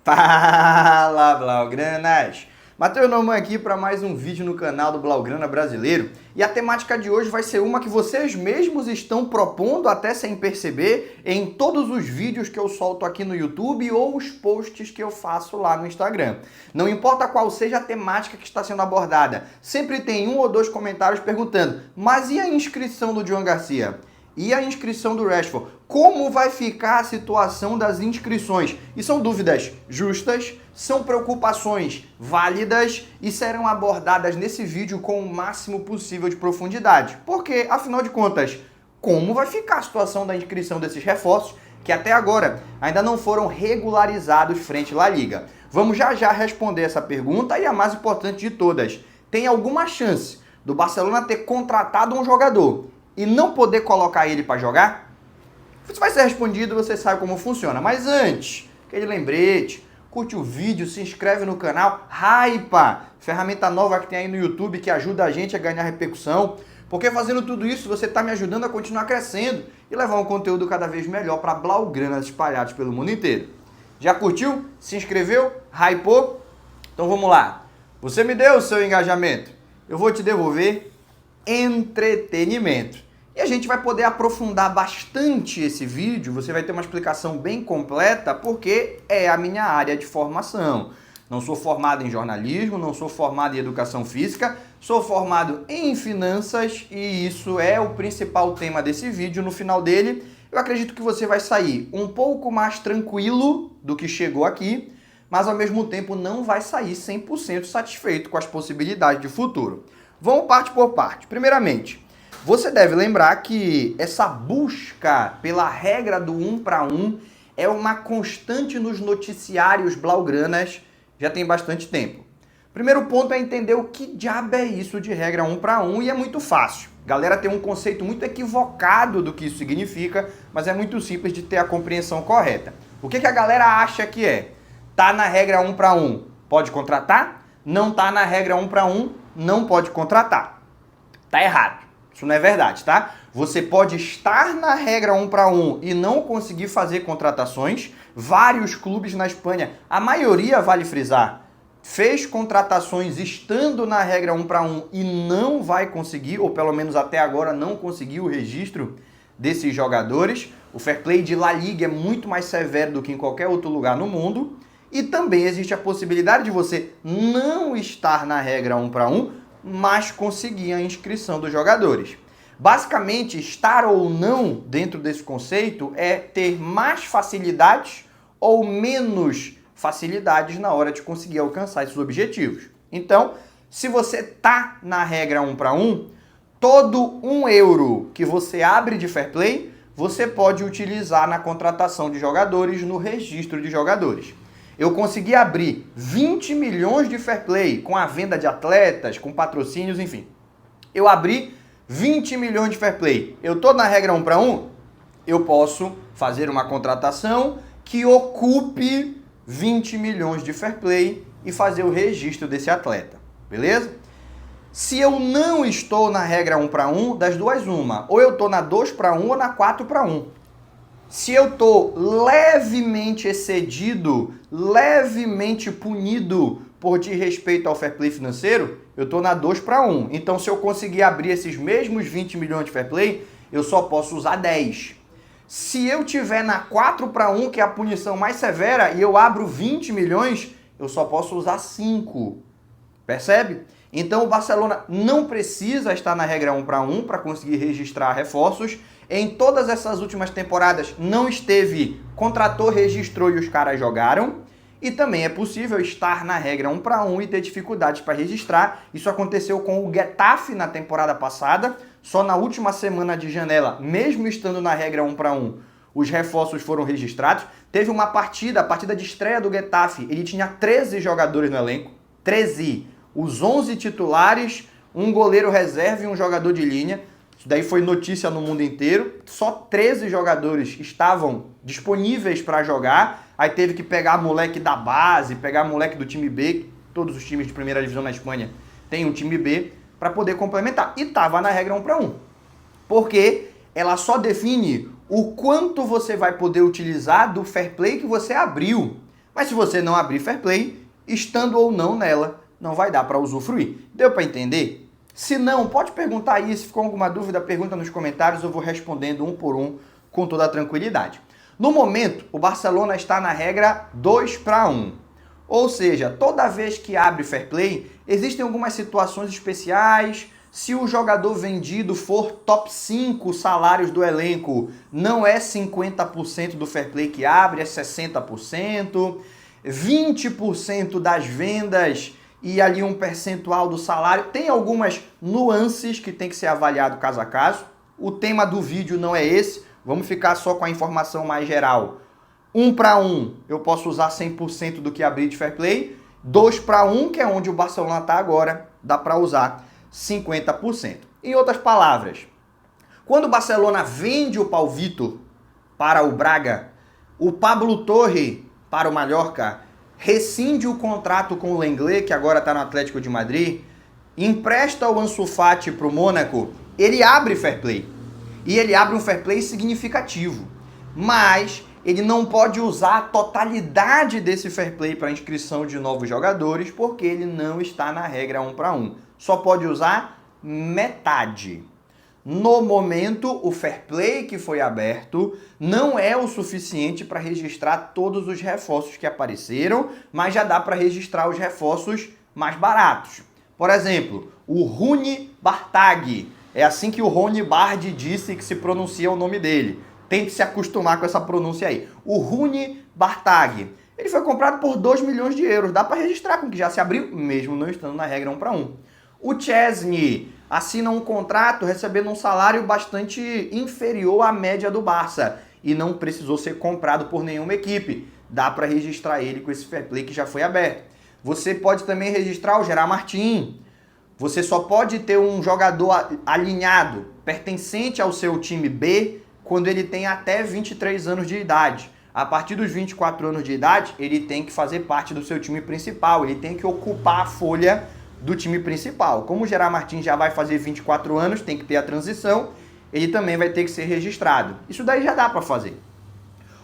Fala, Blaugranas! Matheus Norman aqui para mais um vídeo no canal do Blaugrana Brasileiro. E a temática de hoje vai ser uma que vocês mesmos estão propondo, até sem perceber, em todos os vídeos que eu solto aqui no YouTube ou os posts que eu faço lá no Instagram. Não importa qual seja a temática que está sendo abordada, sempre tem um ou dois comentários perguntando: mas e a inscrição do John Garcia? E a inscrição do Rashford? Como vai ficar a situação das inscrições? E são dúvidas justas, são preocupações válidas e serão abordadas nesse vídeo com o máximo possível de profundidade. Porque, afinal de contas, como vai ficar a situação da inscrição desses reforços que até agora ainda não foram regularizados frente à La Liga? Vamos já responder essa pergunta e a mais importante de todas. Tem alguma chance do Barcelona ter contratado um jogador e não poder colocar ele para jogar? Isso vai ser respondido, você sabe como funciona. Mas antes, aquele lembrete, curte o vídeo, se inscreve no canal, Hypa, ferramenta nova que tem aí no YouTube que ajuda a gente a ganhar repercussão. Porque fazendo tudo isso, você está me ajudando a continuar crescendo e levar um conteúdo cada vez melhor para Blaugranas espalhados pelo mundo inteiro. Já curtiu? Se inscreveu? Hypou? Então vamos lá. Você me deu o seu engajamento, eu vou te devolver entretenimento. E a gente vai poder aprofundar bastante esse vídeo, você vai ter uma explicação bem completa, porque é a minha área de formação. Não sou formado em jornalismo, não sou formado em educação física, sou formado em finanças e isso é o principal tema desse vídeo. No final dele, eu acredito que você vai sair um pouco mais tranquilo do que chegou aqui, mas ao mesmo tempo não vai sair 100% satisfeito com as possibilidades de futuro. Vamos parte por parte. Primeiramente, você deve lembrar que essa busca pela regra do 1 para 1 é uma constante nos noticiários blaugranas já tem bastante tempo. Primeiro ponto é entender o que diabo é isso de regra 1 para 1 e é muito fácil. A galera tem um conceito muito equivocado do que isso significa, mas é muito simples de ter a compreensão correta. O que a galera acha que é? Tá na regra 1 para 1, pode contratar? Não tá na regra 1 para 1, não pode contratar. Tá errado. Isso não é verdade, tá? Você pode estar na regra 1 para 1 e não conseguir fazer contratações. Vários clubes na Espanha, a maioria, vale frisar, fez contratações estando na regra 1 para 1 e não vai conseguir, ou pelo menos até agora não conseguiu o registro desses jogadores. O fair play de La Liga é muito mais severo do que em qualquer outro lugar no mundo. E também existe a possibilidade de você não estar na regra 1 para 1, mas conseguir a inscrição dos jogadores. Basicamente, estar ou não dentro desse conceito é ter mais facilidades ou menos facilidades na hora de conseguir alcançar esses objetivos. Então, se você está na regra 1 para 1, todo €1 que você abre de fair play, você pode utilizar na contratação de jogadores, no registro de jogadores. Eu consegui abrir 20 milhões de fair play com a venda de atletas, com patrocínios, enfim. Eu abri 20 milhões de fair play. Eu estou na regra 1 para 1, eu posso fazer uma contratação que ocupe 20 milhões de fair play e fazer o registro desse atleta. Beleza? Se eu não estou na regra 1 para 1, das duas uma. Ou eu estou na 2 para 1 ou na 4 para 1. Se eu estou levemente excedido, levemente punido por desrespeito ao fair play financeiro, eu estou na 2 para 1. Então, se eu conseguir abrir esses mesmos 20 milhões de fair play, eu só posso usar 10. Se eu tiver na 4 para 1, que é a punição mais severa, e eu abro 20 milhões, eu só posso usar 5. Percebe? Então, o Barcelona não precisa estar na regra 1 para 1 para conseguir registrar reforços. Em todas essas últimas temporadas não esteve, contratou, registrou e os caras jogaram. E também é possível estar na regra 1 para 1 e ter dificuldades para registrar. Isso aconteceu com o Getafe na temporada passada. Só na última semana de janela, mesmo estando na regra 1 para 1, os reforços foram registrados. Teve uma partida, a partida de estreia do Getafe, ele tinha 13 jogadores no elenco. 13. Os 11 titulares, um goleiro reserva e um jogador de linha. Isso daí foi notícia no mundo inteiro. Só 13 jogadores estavam disponíveis para jogar. Aí teve que pegar moleque da base, pegar moleque do time B. Todos os times de primeira divisão na Espanha têm um time B para poder complementar. E estava na regra 1 para 1. Porque ela só define o quanto você vai poder utilizar do fair play que você abriu. Mas se você não abrir Fair Play, estando ou não nela, não vai dar para usufruir. Deu para entender? Se não, pode perguntar aí, se ficou alguma dúvida, pergunta nos comentários, eu vou respondendo um por um com toda a tranquilidade. No momento, o Barcelona está na regra 2-1. Ou seja, toda vez que abre Fair Play, existem algumas situações especiais. Se o jogador vendido for top 5 salários do elenco, não é 50% do Fair Play que abre, é 60%. 20% das vendas e ali um percentual do salário. Tem algumas nuances que tem que ser avaliado caso a caso. O tema do vídeo não é esse, vamos ficar só com a informação mais geral. 1-1, eu posso usar 100% do que abrir de Fair Play. 2-1, que é onde o Barcelona está agora, dá para usar 50%. Em outras palavras, quando o Barcelona vende o Pau Vitor para o Braga, o Pablo Torre para o Mallorca, rescinde o contrato com o Lenglet, que agora está no Atlético de Madrid, empresta o Ansu Fati para o Mônaco, ele abre Fair Play. E ele abre um Fair Play significativo. Mas ele não pode usar a totalidade desse Fair Play para inscrição de novos jogadores, porque ele não está na regra 1-1. Só pode usar metade. No momento, o Fair Play que foi aberto não é o suficiente para registrar todos os reforços que apareceram, mas já dá para registrar os reforços mais baratos. Por exemplo, o Rune Bartag. É assim que o Rony Bard disse que se pronuncia o nome dele. Tente se acostumar com essa pronúncia aí. O Rune Bartag. Ele foi comprado por 2 milhões de euros. Dá para registrar com que já se abriu, mesmo não estando na regra 1-1. O Chesney assina um contrato recebendo um salário bastante inferior à média do Barça e não precisou ser comprado por nenhuma equipe. Dá para registrar ele com esse Fair Play que já foi aberto. Você pode também registrar o Gerard Martin. Você só pode ter um jogador alinhado, pertencente ao seu time B, quando ele tem até 23 anos de idade. A partir dos 24 anos de idade, ele tem que fazer parte do seu time principal, ele tem que ocupar a folha do time principal. Como o Gerard Martin já vai fazer 24 anos, tem que ter a transição, ele também vai ter que ser registrado. Isso daí já dá para fazer.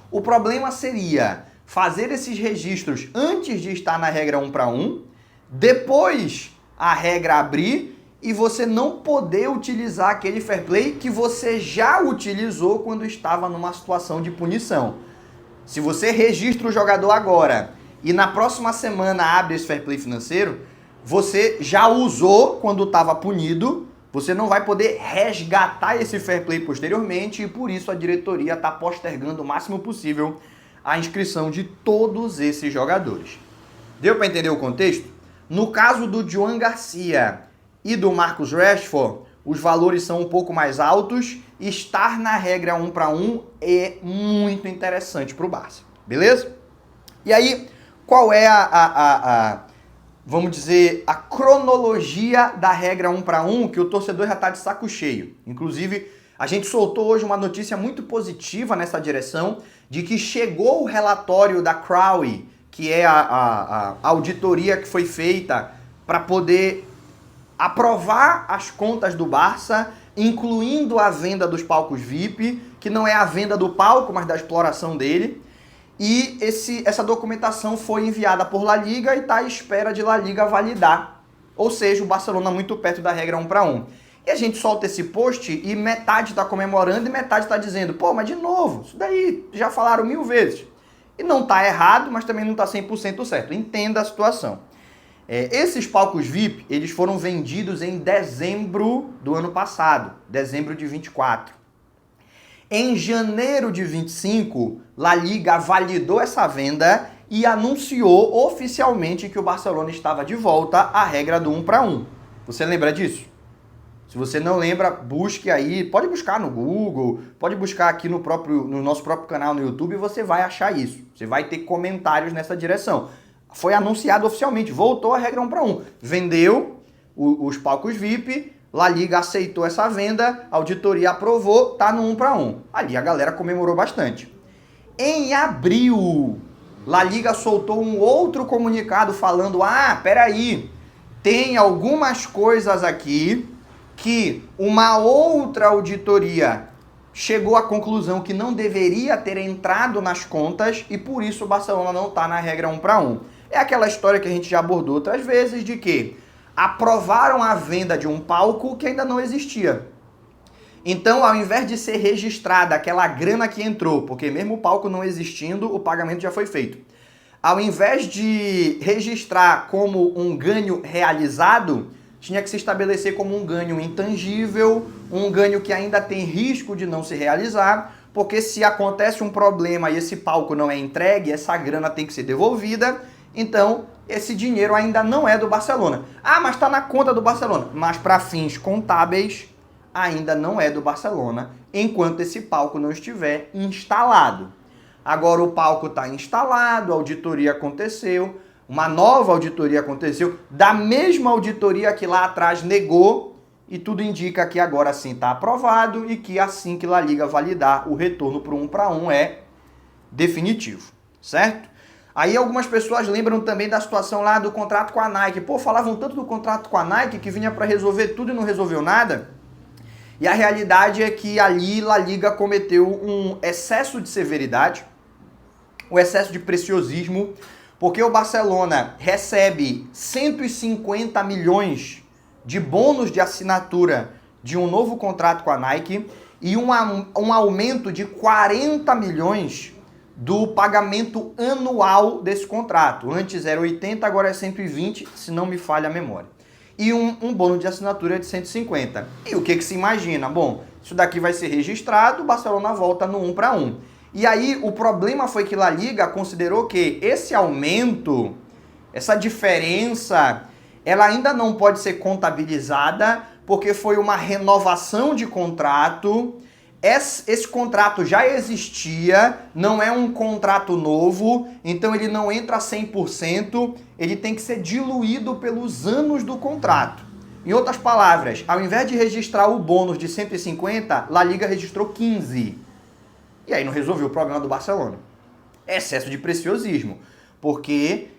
O problema seria fazer esses registros antes de estar na regra 1-1, depois a regra abrir e você não poder utilizar aquele Fair Play que você já utilizou quando estava numa situação de punição. Se você registra o jogador agora e na próxima semana abre esse Fair Play financeiro, você já usou quando estava punido, você não vai poder resgatar esse Fair Play posteriormente e por isso a diretoria está postergando o máximo possível a inscrição de todos esses jogadores. Deu para entender o contexto? No caso do Joan Garcia e do Marcus Rashford, os valores são um pouco mais altos. Estar na regra 1-1 é muito interessante para o Barça, beleza? E aí, qual é vamos dizer, a cronologia da regra 1-1, que o torcedor já está de saco cheio. Inclusive, a gente soltou hoje uma notícia muito positiva nessa direção, de que chegou o relatório da Crowley, que é a auditoria que foi feita para poder aprovar as contas do Barça, incluindo a venda dos palcos VIP, que não é a venda do palco, mas da exploração dele. E essa documentação foi enviada por La Liga e está à espera de La Liga validar. Ou seja, o Barcelona muito perto da regra 1-1. E a gente solta esse post e metade está comemorando e metade está dizendo, pô, mas de novo, isso daí já falaram 1000 vezes. E não está errado, mas também não está 100% certo. Entenda a situação. Esses palcos VIP, eles foram vendidos em dezembro do ano passado, dezembro de 24. Em janeiro de 25, La Liga validou essa venda e anunciou oficialmente que o Barcelona estava de volta à regra do 1-1. Você lembra disso? Se você não lembra, busque aí, pode buscar no Google, pode buscar aqui no nosso próprio canal no YouTube e você vai achar isso. Você vai ter comentários nessa direção. Foi anunciado oficialmente, voltou à regra 1-1. Vendeu os palcos VIP, La Liga aceitou essa venda, a auditoria aprovou, tá no 1-1. Ali a galera comemorou bastante. Em abril, La Liga soltou um outro comunicado falando, peraí, tem algumas coisas aqui que uma outra auditoria chegou à conclusão que não deveria ter entrado nas contas e por isso o Barcelona não está na regra 1-1. É aquela história que a gente já abordou outras vezes de que aprovaram a venda de um palco que ainda não existia. Então, ao invés de ser registrada aquela grana que entrou, porque mesmo o palco não existindo, o pagamento já foi feito. Ao invés de registrar como um ganho realizado, tinha que se estabelecer como um ganho intangível, um ganho que ainda tem risco de não se realizar, porque se acontece um problema e esse palco não é entregue, essa grana tem que ser devolvida, então esse dinheiro ainda não é do Barcelona. Ah, mas está na conta do Barcelona. Mas para fins contábeis, ainda não é do Barcelona, enquanto esse palco não estiver instalado. Agora o palco está instalado, a auditoria aconteceu, uma nova auditoria aconteceu, da mesma auditoria que lá atrás negou, e tudo indica que agora sim está aprovado e que assim que La Liga validar o retorno para o 1-1 é definitivo, certo? Aí algumas pessoas lembram também da situação lá do contrato com a Nike. Pô, falavam tanto do contrato com a Nike que vinha para resolver tudo e não resolveu nada. E a realidade é que ali La Liga cometeu um excesso de severidade, um excesso de preciosismo, porque o Barcelona recebe 150 milhões de bônus de assinatura de um novo contrato com a Nike e um aumento de 40 milhões do pagamento anual desse contrato. Antes era 80, agora é 120, se não me falha a memória. E um bônus de assinatura de 150. E o que se imagina? Bom, isso daqui vai ser registrado, o Barcelona volta no 1-1. E aí o problema foi que La Liga considerou que esse aumento, essa diferença, ela ainda não pode ser contabilizada porque foi uma renovação de contrato. Esse contrato já existia, não é um contrato novo, então ele não entra 100%, ele tem que ser diluído pelos anos do contrato. Em outras palavras, ao invés de registrar o bônus de 150, La Liga registrou 15. E aí não resolveu o problema do Barcelona. Excesso de preciosismo, porque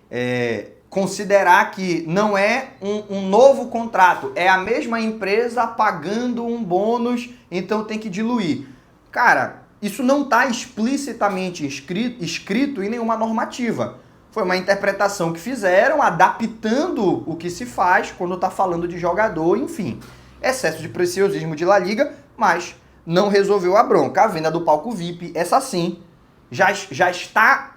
considerar que não é um novo contrato, é a mesma empresa pagando um bônus, então tem que diluir. Cara, isso não está explicitamente escrito em nenhuma normativa. Foi uma interpretação que fizeram, adaptando o que se faz quando está falando de jogador, enfim. Excesso de preciosismo de La Liga, mas não resolveu a bronca. A venda do palco VIP, essa sim, já está...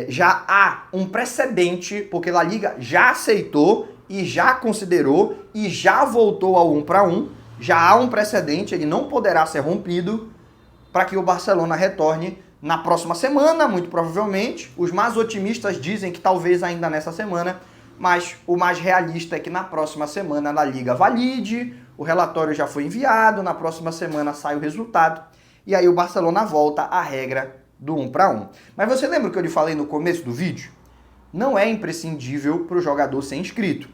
já há um precedente, porque La Liga já aceitou e já considerou e já voltou ao 1-1, já há um precedente, ele não poderá ser rompido para que o Barcelona retorne na próxima semana, muito provavelmente. Os mais otimistas dizem que talvez ainda nessa semana, mas o mais realista é que na próxima semana a Liga valide, o relatório já foi enviado, na próxima semana sai o resultado e aí o Barcelona volta à regra do 1-1. Mas você lembra o que eu lhe falei no começo do vídeo? Não é imprescindível para o jogador ser inscrito.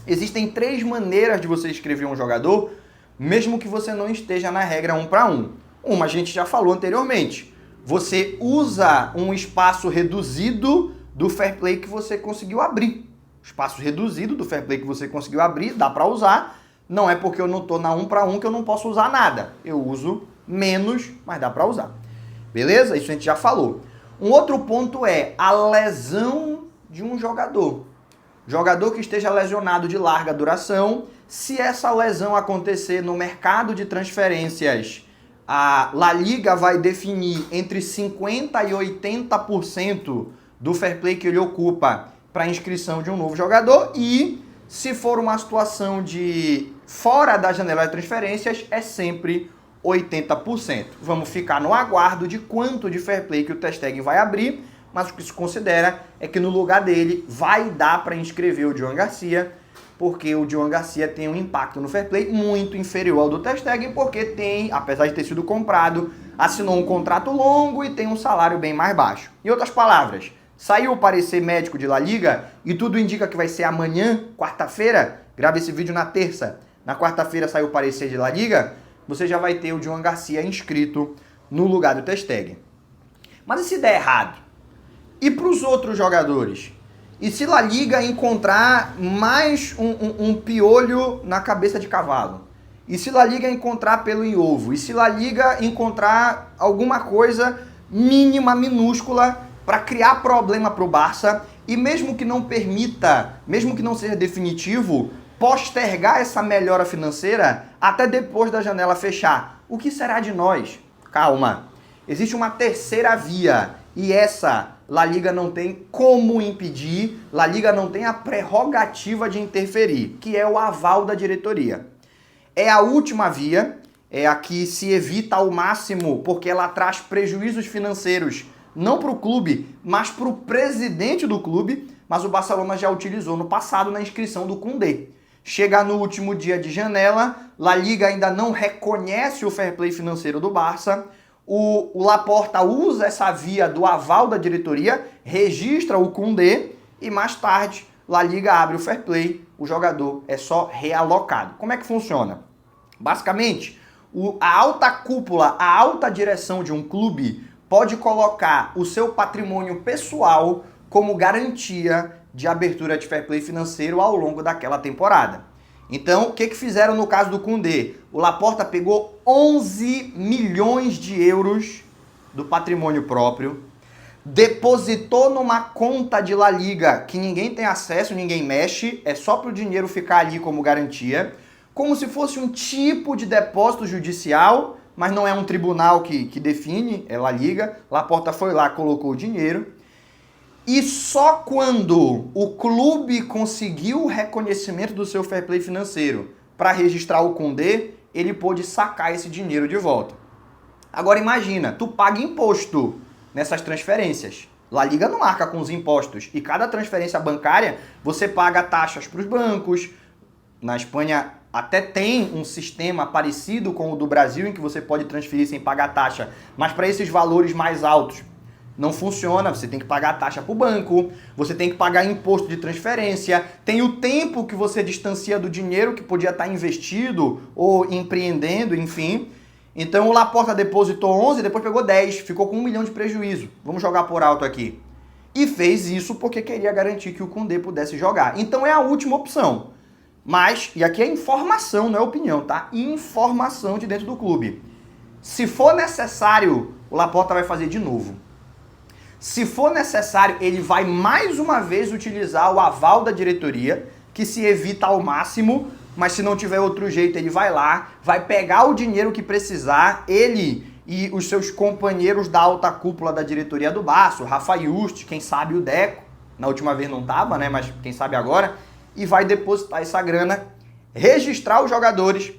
Existem 3 maneiras de você inscrever um jogador, mesmo que você não esteja na regra 1-1. Uma a gente já falou anteriormente. Você usa um espaço reduzido do fair play que você conseguiu abrir. Espaço reduzido do fair play que você conseguiu abrir, dá para usar. Não é porque eu não estou na 1-1 que eu não posso usar nada. Eu uso menos, mas dá para usar. Beleza? Isso a gente já falou. Um outro ponto é a lesão de um jogador. Jogador que esteja lesionado de larga duração, se essa lesão acontecer no mercado de transferências, a La Liga vai definir entre 50% e 80% do fair play que ele ocupa para a inscrição de um novo jogador e, se for uma situação de fora da janela de transferências, é sempre 80%. Vamos ficar no aguardo de quanto de fair play que o Ter Stegen vai abrir, mas o que se considera é que no lugar dele vai dar para inscrever o Joan Garcia, porque o Joan Garcia tem um impacto no fair play muito inferior ao do Ter Stegen, porque tem, apesar de ter sido comprado, assinou um contrato longo e tem um salário bem mais baixo. Em outras palavras, saiu o parecer médico de La Liga e tudo indica que vai ser amanhã, quarta-feira, grava esse vídeo na terça, na quarta-feira saiu o parecer de La Liga, você já vai ter o Joan Garcia inscrito no lugar do Ter Stegen. Mas e se der errado? E para os outros jogadores? E se La Liga encontrar mais um piolho na cabeça de cavalo? E se La Liga encontrar pelo em ovo? E se La Liga encontrar alguma coisa mínima, minúscula, para criar problema para o Barça, e mesmo que não permita, mesmo que não seja definitivo, postergar essa melhora financeira até depois da janela fechar? O que será de nós? Calma. Existe uma terceira via, e essa La Liga não tem como impedir, La Liga não tem a prerrogativa de interferir, que é o aval da diretoria. É a última via, é a que se evita ao máximo, porque ela traz prejuízos financeiros, não para o clube, mas para o presidente do clube, mas o Barcelona já utilizou no passado na inscrição do Koundé. Chega no último dia de janela, La Liga ainda não reconhece o fair play financeiro do Barça, o Laporta usa essa via do aval da diretoria, registra o Koundé e mais tarde La Liga abre o fair play, o jogador é só realocado. Como é que funciona? Basicamente, a alta cúpula, a alta direção de um clube pode colocar o seu patrimônio pessoal como garantia de abertura de fair play financeiro ao longo daquela temporada. Então, o que fizeram no caso do Koundé? O Laporta pegou 11 milhões de euros do patrimônio próprio, depositou numa conta de La Liga que ninguém tem acesso, ninguém mexe, é só para o dinheiro ficar ali como garantia, como se fosse um tipo de depósito judicial, mas não é um tribunal que define, é La Liga. Laporta foi lá, colocou o dinheiro. E só quando o clube conseguiu o reconhecimento do seu fair play financeiro para registrar o Koundé, ele pôde sacar esse dinheiro de volta. Agora imagina, tu paga imposto nessas transferências. La Liga não arca com os impostos. E cada transferência bancária, você paga taxas para os bancos. Na Espanha até tem um sistema parecido com o do Brasil, em que você pode transferir sem pagar taxa. Mas para esses valores mais altos, não funciona, você tem que pagar a taxa para o banco, você tem que pagar imposto de transferência, tem o tempo que você distancia do dinheiro que podia estar investido ou empreendendo, enfim. Então o Laporta depositou 11, depois pegou 10, ficou com 1 milhão de prejuízo. Vamos jogar por alto aqui. E fez isso porque queria garantir que o Koundé pudesse jogar. Então é a última opção. Mas, e aqui é informação, não é opinião, tá? Informação de dentro do clube. Se for necessário, o Laporta vai fazer de novo. Se for necessário, ele vai mais uma vez utilizar o aval da diretoria, que se evita ao máximo, mas se não tiver outro jeito, ele vai lá, vai pegar o dinheiro que precisar, ele e os seus companheiros da alta cúpula da diretoria do Barça, o Rafa Just, quem sabe o Deco, na última vez não tava, né, mas quem sabe agora, e vai depositar essa grana, registrar os jogadores,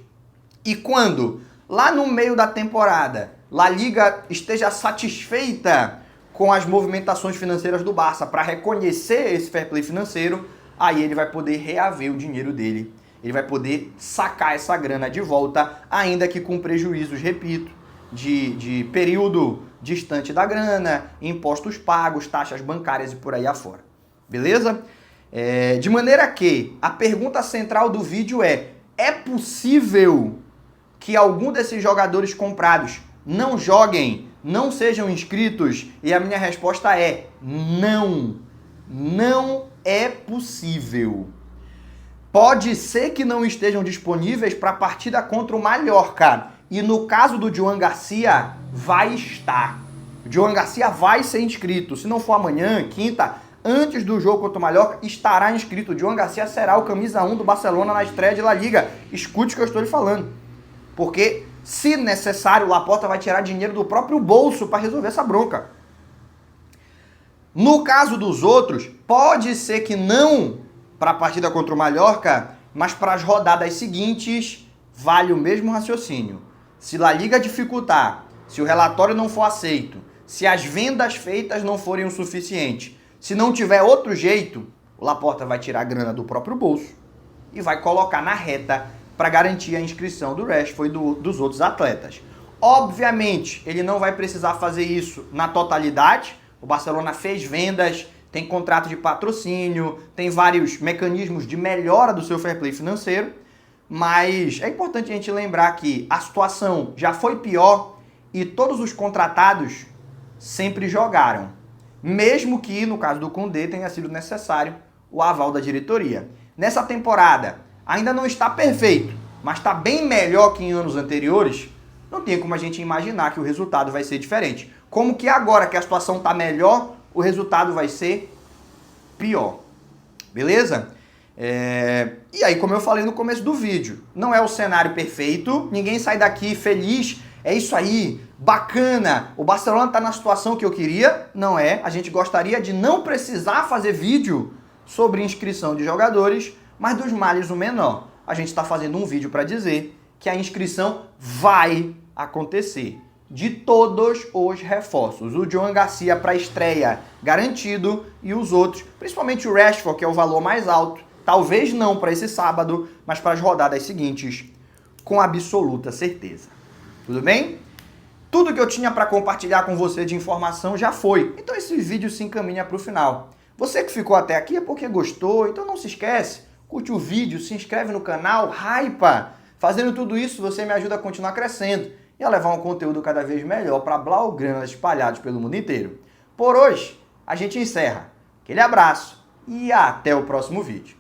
e quando, lá no meio da temporada, La Liga esteja satisfeita com as movimentações financeiras do Barça para reconhecer esse fair play financeiro, aí ele vai poder reaver o dinheiro dele. Ele vai poder sacar essa grana de volta, ainda que com prejuízos, repito, de período distante da grana, impostos pagos, taxas bancárias e por aí afora. Beleza? De maneira que a pergunta central do vídeo é possível que algum desses jogadores comprados não joguem, não sejam inscritos? E a minha resposta é não. Não é possível. Pode ser que não estejam disponíveis para a partida contra o Mallorca. E no caso do Joan Garcia, vai estar. O Joan Garcia vai ser inscrito. Se não for amanhã, quinta, antes do jogo contra o Mallorca, estará inscrito. O Joan Garcia será o camisa 1 do Barcelona na estreia de La Liga. Escute o que eu estou lhe falando. Porque, se necessário, o Laporta vai tirar dinheiro do próprio bolso para resolver essa bronca. No caso dos outros, pode ser que não para a partida contra o Mallorca, mas para as rodadas seguintes, vale o mesmo raciocínio. Se La Liga dificultar, se o relatório não for aceito, se as vendas feitas não forem o suficiente, se não tiver outro jeito, o Laporta vai tirar a grana do próprio bolso e vai colocar na reta para garantir a inscrição do Rashford e dos outros atletas. Obviamente, ele não vai precisar fazer isso na totalidade. O Barcelona fez vendas, tem contrato de patrocínio, tem vários mecanismos de melhora do seu fair play financeiro, mas é importante a gente lembrar que a situação já foi pior e todos os contratados sempre jogaram, mesmo que no caso do Koundé tenha sido necessário o aval da diretoria. Nessa temporada ainda não está perfeito, mas está bem melhor que em anos anteriores, não tem como a gente imaginar que o resultado vai ser diferente. Como que agora que a situação está melhor, o resultado vai ser pior. Beleza? E aí, como eu falei no começo do vídeo, não é o cenário perfeito, ninguém sai daqui feliz, é isso aí, bacana, o Barcelona está na situação que eu queria. Não é, a gente gostaria de não precisar fazer vídeo sobre inscrição de jogadores, mas dos males o menor. A gente está fazendo um vídeo para dizer que a inscrição vai acontecer de todos os reforços. O João Garcia para estreia garantido e os outros, principalmente o Rashford, que é o valor mais alto, talvez não para esse sábado, mas para as rodadas seguintes, com absoluta certeza. Tudo bem? Tudo que eu tinha para compartilhar com você de informação já foi, então esse vídeo se encaminha para o final. Você que ficou até aqui é porque gostou, então não se esquece, curte o vídeo, se inscreve no canal, hypa! Fazendo tudo isso, você me ajuda a continuar crescendo e a levar um conteúdo cada vez melhor para blaugranas espalhados pelo mundo inteiro. Por hoje, a gente encerra. Aquele abraço e até o próximo vídeo.